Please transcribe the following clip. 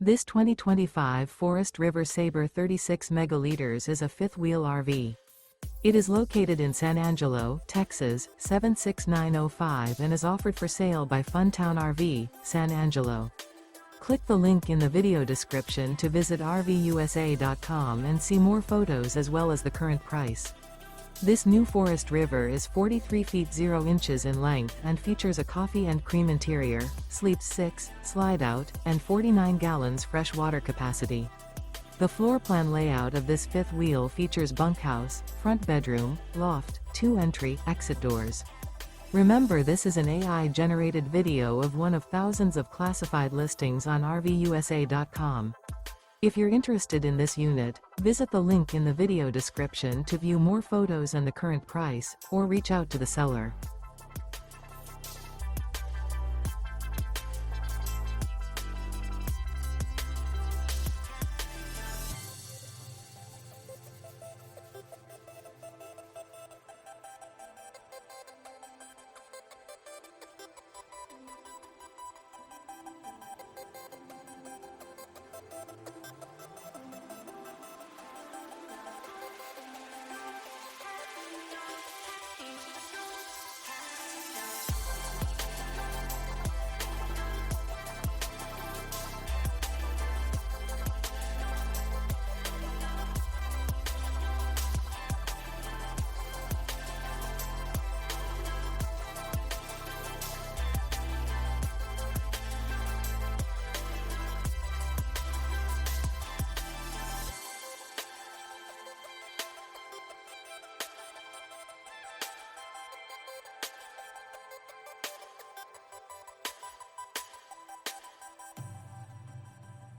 This 2025 Forest River Sabre 36 megaliters is a fifth-wheel RV. It is located in San Angelo, Texas, 76905 and is offered for sale by Funtown RV, San Angelo. Click the link in the video description to visit RVUSA.com and see more photos as well as the current price. This new Forest River is 43 feet 0 inches in length and features a coffee and cream interior, sleeps 6, slide-out, and 49 gallons fresh water capacity. The floor plan layout of this fifth wheel features bunkhouse, front bedroom, loft, 2 entry, exit doors. Remember, this is an AI-generated video of one of thousands of classified listings on RVUSA.com. If you're interested in this unit, visit the link in the video description to view more photos and the current price, or reach out to the seller.